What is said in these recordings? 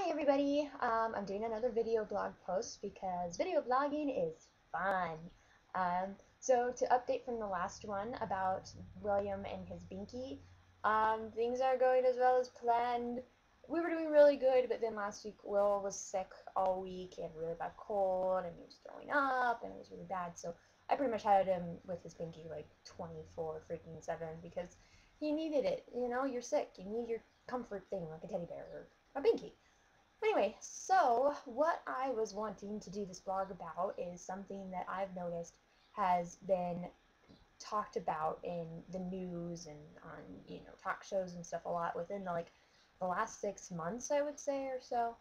Hi everybody! I'm doing another video blog post because video blogging is fun. So to update from the last one about William and his binky, things are going as well as planned. We were doing really good, but then last week Will was sick all week. He had a really bad cold and he was throwing up and it was really bad. So I pretty much had him with his binky like 24 freaking 7 because he needed it. You know, you're sick. You need your comfort thing like a teddy bear or a binky. Anyway, so what I was wanting to do this blog about is something that I've noticed has been talked about in the news and on, talk shows and stuff a lot within the last 6 months, I would say, or so.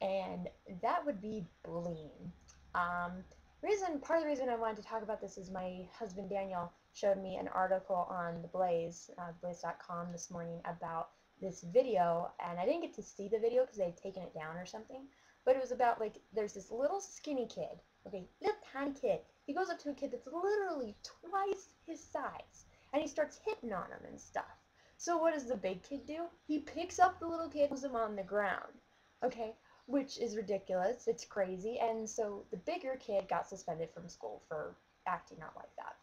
And that would be bullying. Part of the reason I wanted to talk about this is my husband Daniel showed me an article on the Blaze, blaze.com this morning about this video, and I didn't get to see the video because they had taken it down or something, but it was about there's this little skinny kid, okay, little tiny kid. He goes up to a kid that's literally twice his size, and he starts hitting on him and stuff. So what does the big kid do? He picks up the little kid and puts him on the ground, okay, which is ridiculous. It's crazy, and so the bigger kid got suspended from school for acting out like that,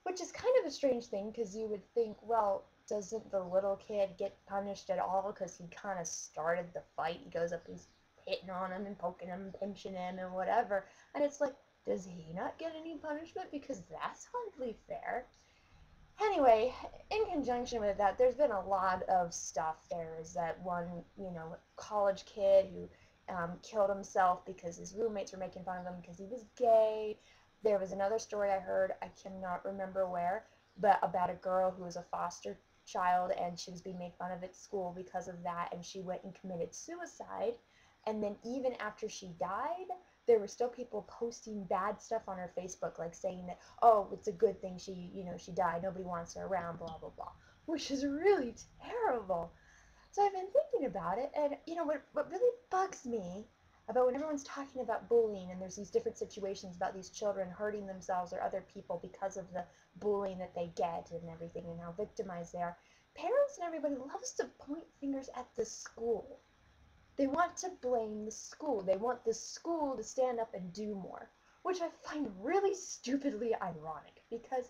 which is kind of a strange thing because you would think, well, doesn't the little kid get punished at all because he kind of started the fight? He goes up, he's hitting on him and poking him and pinching him and whatever. And it's like, does he not get any punishment? Because that's hardly fair. Anyway, in conjunction with that, there's been a lot of stuff. There's that one, college kid who killed himself because his roommates were making fun of him because he was gay. There was another story I heard, I cannot remember where, but about a girl who was a foster child and she was being made fun of at school because of that, and she went and committed suicide. And then even after she died, there were still people posting bad stuff on her Facebook, like saying that, oh, it's a good thing she died, nobody wants her around, blah, blah, blah, which is really terrible. So I've been thinking about it, and what really bugs me about when everyone's talking about bullying and there's these different situations about these children hurting themselves or other people because of the bullying that they get and everything and how victimized they are, parents and everybody loves to point fingers at the school. They want to blame the school. They want the school to stand up and do more, which I find really stupidly ironic because,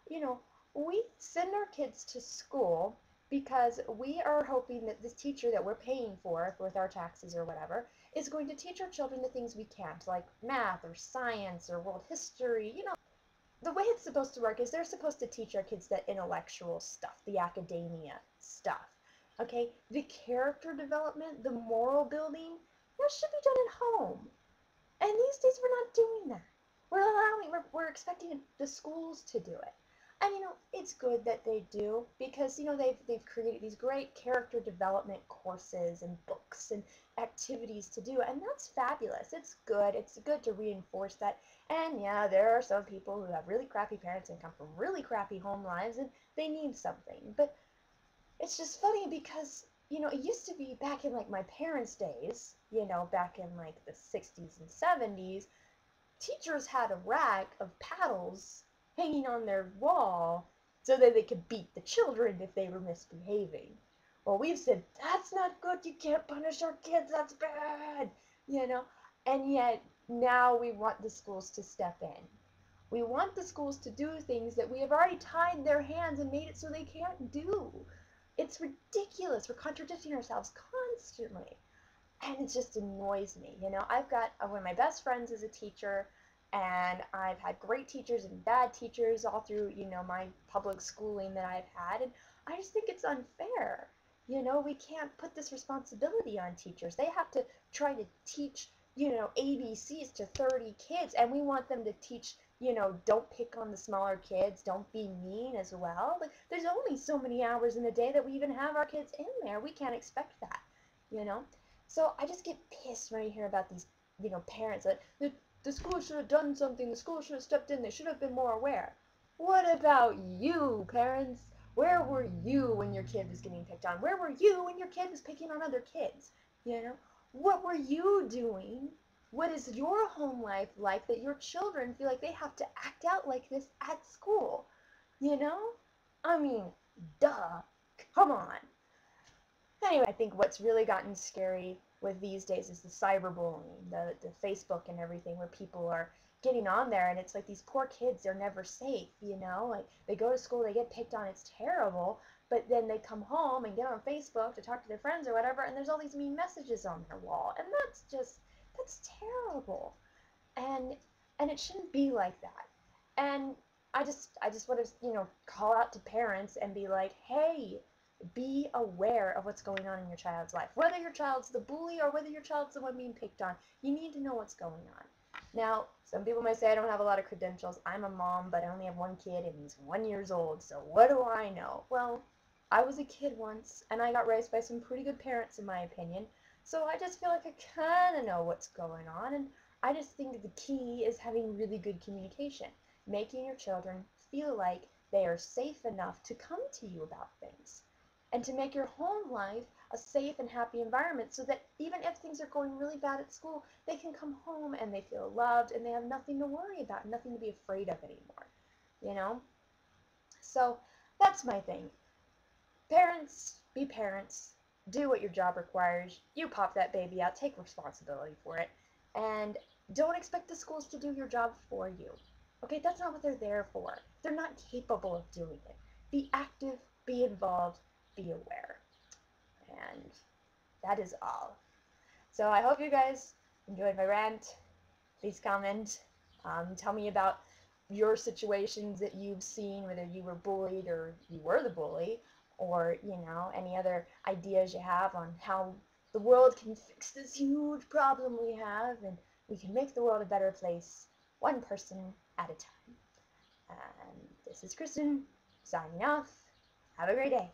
you know, we send our kids to school because we are hoping that this teacher that we're paying for with our taxes or whatever is going to teach our children the things we can't, like math or science or world history. The way it's supposed to work is they're supposed to teach our kids the intellectual stuff, the academia stuff. Okay, the character development, the moral building, that should be done at home. And these days we're not doing that. We're expecting the schools to do it. And it's good that they do because they've created these great character development courses and books and activities to do, and that's fabulous. It's good. It's good to reinforce that. And yeah, there are some people who have really crappy parents and come from really crappy home lives and they need something. But it's just funny because it used to be back in like my parents' days, back in like the 60s and 70s, teachers had a rack of paddles hanging on their wall so that they could beat the children if they were misbehaving. Well, we've said, that's not good, you can't punish our kids, that's bad, and yet now we want the schools to step in. We want the schools to do things that we have already tied their hands and made it so they can't do. It's ridiculous. We're contradicting ourselves constantly. And it just annoys me. I've got one of my best friends is a teacher, and I've had great teachers and bad teachers all through, my public schooling that I've had, and I just think it's unfair. We can't put this responsibility on teachers. They have to try to teach, ABCs to 30 kids, and we want them to teach, don't pick on the smaller kids, don't be mean as well. Like, there's only so many hours in a day that we even have our kids in there. We can't expect that, you know? So I just get pissed when I hear about these, parents that the school should have done something, the school should have stepped in, they should have been more aware. What about you, parents? Where were you when your kid was getting picked on? Where were you when your kid was picking on other kids? What were you doing? What is your home life like that your children feel like they have to act out like this at school? You know? I mean, duh. Come on. Anyway, I think what's really gotten scary with these days is the cyberbullying, the Facebook and everything, where people are getting on there, and it's like these poor kids, they're never safe, you know, like they go to school, they get picked on, it's terrible, but then they come home and get on Facebook to talk to their friends or whatever, and there's all these mean messages on their wall, and that's terrible, and it shouldn't be like that. And I just want to, call out to parents and be like, hey, be aware of what's going on in your child's life. Whether your child's the bully or whether your child's the one being picked on, you need to know what's going on. Now, some people might say I don't have a lot of credentials. I'm a mom, but I only have one kid and he's 1 year old, so what do I know? Well, I was a kid once and I got raised by some pretty good parents in my opinion, so I just feel like I kind of know what's going on, and I just think the key is having really good communication, making your children feel like they are safe enough to come to you about things, and to make your home life a safe and happy environment so that even if things are going really bad at school, they can come home and they feel loved and they have nothing to worry about, nothing to be afraid of anymore, you know? So that's my thing. Parents, be parents, do what your job requires, you pop that baby out, take responsibility for it, and don't expect the schools to do your job for you. Okay, that's not what they're there for. They're not capable of doing it. Be active, be involved, be aware. And that is all. So I hope you guys enjoyed my rant. Please comment. Tell me about your situations that you've seen, whether you were bullied or you were the bully, or, any other ideas you have on how the world can fix this huge problem we have, and we can make the world a better place, one person at a time. And this is Kristen, signing off. Have a great day.